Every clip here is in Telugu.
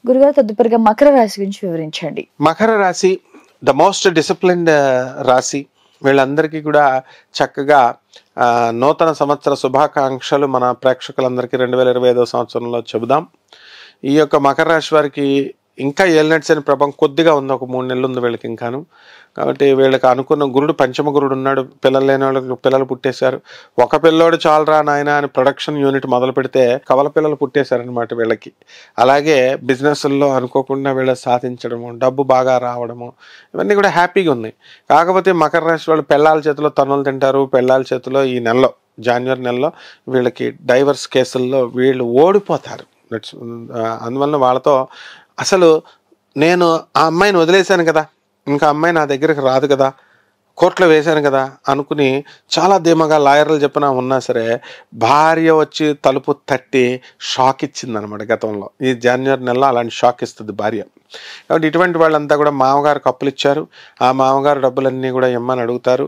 గురుగారు తదుపరిగా మకర రాశి గురించి వివరించండి. మకర రాశి ద మోస్ట్ డిసిప్లిన్డ్ రాశి. వీళ్ళందరికీ కూడా చక్కగా నూతన సంవత్సర శుభాకాంక్షలు మన ప్రేక్షకులందరికీ 2025వ సంవత్సరంలో చెబుదాం. ఈ యొక్క మకర రాశి వారికి ఇంకా ఏలినట్స్ అని ప్రభావం కొద్దిగా ఉంది, ఒక 3 నెలలు ఉంది వీళ్ళకి ఇంకాను. కాబట్టి వీళ్ళకి అనుకున్న గురుడు పంచమ గురుడు ఉన్నాడు. పిల్లలు లేని వాళ్ళకి పిల్లలు పుట్టేశారు. ఒక పిల్లోడు చాలరా నాయన అని ప్రొడక్షన్ యూనిట్ మొదలు పెడితే కవల పిల్లలు పుట్టేశారనమాట వీళ్ళకి. అలాగే బిజినెస్ల్లో అనుకోకుండా వీళ్ళు సాధించడము, డబ్బు బాగా రావడము, ఇవన్నీ కూడా హ్యాపీగా ఉన్నాయి. కాకపోతే మకర రాశి వాళ్ళు పెళ్ళాల చేతిలో తన్నులు తింటారు. పెళ్ళాల చేతిలో ఈ నెలలో జనవరి నెలలో వీళ్ళకి డైవర్స్ కేసుల్లో వీళ్ళు ఓడిపోతారు. అందువల్ల వాళ్ళతో అసలు నేను ఆ అమ్మాయిని వదిలేశాను కదా, ఇంకా అమ్మాయి నా దగ్గరికి రాదు కదా, కోర్టులో వేశాను కదా అనుకుని చాలా ధీమాగా లాయర్లు చెప్పినా ఉన్నా సరే భార్య వచ్చి తలుపు తట్టి షాక్ ఇచ్చిందనమాట. గతంలో ఈ జనవరి నెలలో అలాంటి షాక్ ఇస్తుంది భార్య. కాబట్టి ఇటువంటి వాళ్ళంతా కూడా మామగారికి అప్పులు ఇచ్చారు. ఆ మామగారు డబ్బులన్నీ కూడా ఇమ్మని అడుగుతారు.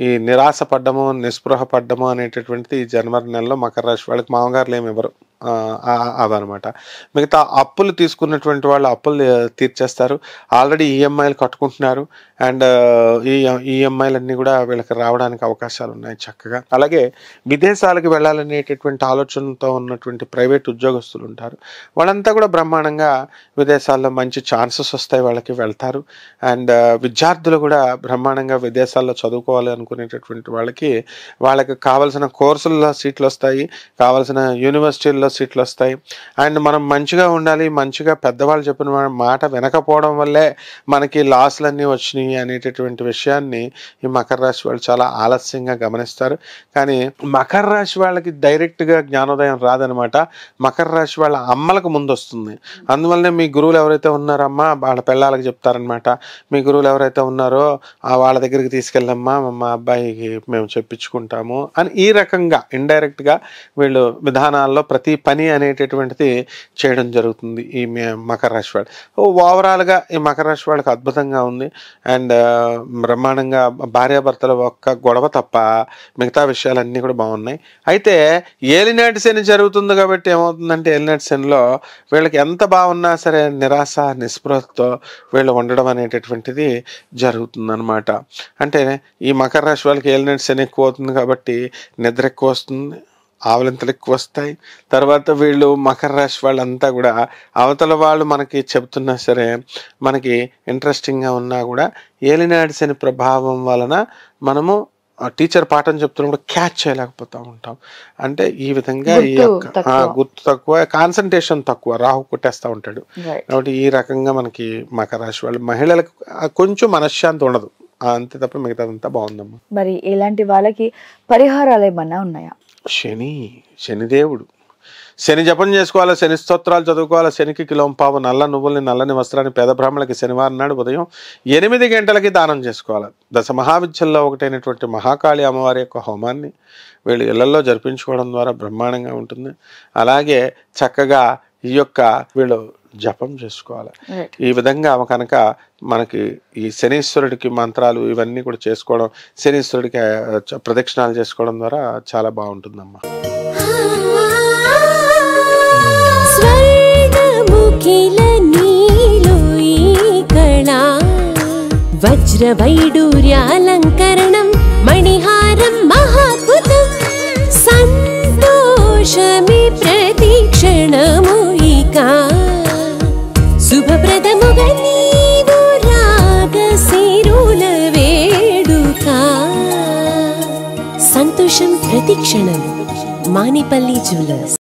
ఈ నిరాశ పడ్డము, నిస్పృహ పడ్డము అనేటటువంటిది ఈ జనవరి నెలలో మకర రాశి వాళ్ళకి మామగారులు ఏమి ఇవ్వరు అవన్నమాట. మిగతా అప్పులు తీసుకున్నటువంటి వాళ్ళు అప్పులు తీర్చేస్తారు. ఆల్రెడీ ఈఎంఐలు కట్టుకుంటున్నారు. అండ్ ఈ ఈఎంఐలన్నీ కూడా వీళ్ళకి రావడానికి అవకాశాలు ఉన్నాయి చక్కగా. అలాగే విదేశాలకు వెళ్ళాలనేటటువంటి ఆలోచనతో ఉన్నటువంటి ప్రైవేట్ ఉద్యోగస్తులు ఉంటారు. వాళ్ళంతా కూడా బ్రహ్మాండంగా విదేశాల్లో మంచి ఛాన్సెస్ వస్తాయి, వాళ్ళకి వెళ్తారు. అండ్ విద్యార్థులు కూడా బ్రహ్మాండంగా విదేశాల్లో చదువుకోవాలి అనుకునేటటువంటి వాళ్ళకి కావాల్సిన కోర్సుల్లో సీట్లు వస్తాయి, కావాల్సిన యూనివర్సిటీల్లో సీట్లు వస్తాయి. అండ్ మనం మంచిగా ఉండాలి, మంచిగా పెద్దవాళ్ళు చెప్పిన మాట వినకపోవడం వల్లే మనకి లాస్లన్నీ వచ్చినాయి అనేటటువంటి విషయాన్ని ఈ మకర రాశి వాళ్ళు చాలా ఆలస్యంగా గమనిస్తారు. కానీ మకర రాశి వాళ్ళకి డైరెక్ట్గా జ్ఞానోదయం రాదనమాట. మకర రాశి వాళ్ళ అమ్మలకు ముందు వస్తుంది. అందువల్లనే మీ గురువులు ఎవరైతే ఉన్నారమ్మా వాళ్ళ పిల్లలకి చెప్తారనమాట. మీ గురువులు ఎవరైతే ఉన్నారో వాళ్ళ దగ్గరికి తీసుకెళ్ళమ్మా, మా అబ్బాయికి మేము చెప్పించుకుంటాము అని ఈ రకంగా ఇండైరెక్ట్గా వీళ్ళు విధానాల్లో ప్రతి పని అనేటటువంటిది చేయడం జరుగుతుంది ఈ మకర రాశి వాళ్ళు. ఓవరాల్గా ఈ మకర రాశి వాళ్ళకి అద్భుతంగా ఉంది. అండ్ బ్రహ్మాండంగా భార్యాభర్తల ఒక్క గొడవ తప్ప మిగతా విషయాలన్నీ కూడా బాగున్నాయి. అయితే ఏలినాటి శని జరుగుతుంది కాబట్టి ఏమవుతుందంటే ఏలినాటి శనిలో వీళ్ళకి ఎంత బాగున్నా సరే నిరాశ నిస్పృహతో వీళ్ళు ఉండడం అనేటటువంటిది జరుగుతుంది అనమాట. అంటే ఈ మకర రాశి వాళ్ళకి ఏలినాటి శని ఎక్కువ అవుతుంది కాబట్టి నిద్ర ఎక్కువ వస్తుంది, ఆవలింతలు ఎక్కువ వస్తాయి. తర్వాత వీళ్ళు మకర రాశి వాళ్ళంతా కూడా అవతల వాళ్ళు మనకి చెప్తున్నా సరే మనకి ఇంట్రెస్టింగ్గా ఉన్నా కూడా ఏలినాటి శని ప్రభావం వలన మనము టీచర్ పాఠం చెప్తున్నప్పుడు క్యాచ్ చేయలేకపోతూ ఉంటాం. అంటే ఈ విధంగా ఈ యొక్క గుర్తు తక్కువ, కాన్సన్ట్రేషన్ తక్కువ, రాహు కొట్టేస్తూ ఉంటాడు. కాబట్టి ఈ రకంగా మనకి మకర రాశి వాళ్ళు మహిళలకు కొంచెం మనశ్శాంతి ఉండదు, అంతే తప్ప మిగతాదంతా బాగుందమ్మా. మరి ఇలాంటి వాళ్ళకి పరిహారాలు ఏమన్నా ఉన్నాయా? శనిదేవుడు, శని జపం చేసుకోవాలి, శని స్తోత్రాలు చదువుకోవాలి. శనికి కిలోంపావు నల్ల నువ్వుల్ని నల్లని వస్త్రాన్ని పేద బ్రాహ్మణులకి శనివారం నాడు ఉదయం 8 గంటలకి దానం చేసుకోవాలి. దశ మహావిద్యల్లో ఒకటైనటువంటి మహాకాళి అమ్మవారి యొక్క హోమాన్ని వీళ్ళు ఇళ్లలో జరిపించుకోవడం ద్వారా బ్రహ్మాండంగా ఉంటుంది. అలాగే చక్కగా ఈ యొక్క వీళ్ళు జపం చేసుకోవాలి. ఈ విధంగా కనుక మనకి ఈ శనీశ్వరుడికి మంత్రాలు ఇవన్నీ కూడా చేసుకోవడం, శనీశ్వరుడికి ప్రదక్షిణాలు చేసుకోవడం ద్వారా చాలా బాగుంటుందమ్మా. వజ్ర వైడూర్యాలంకరణం మణిహారం మహాద్భుతం సంతోషమే ప్రతిక్షణము ఇక శుభప్రదముగా నీవు రాగసిరుల వేడుక సంతోషం ప్రతిక్షణం. మానిపల్లి జ్యువెలర్స్.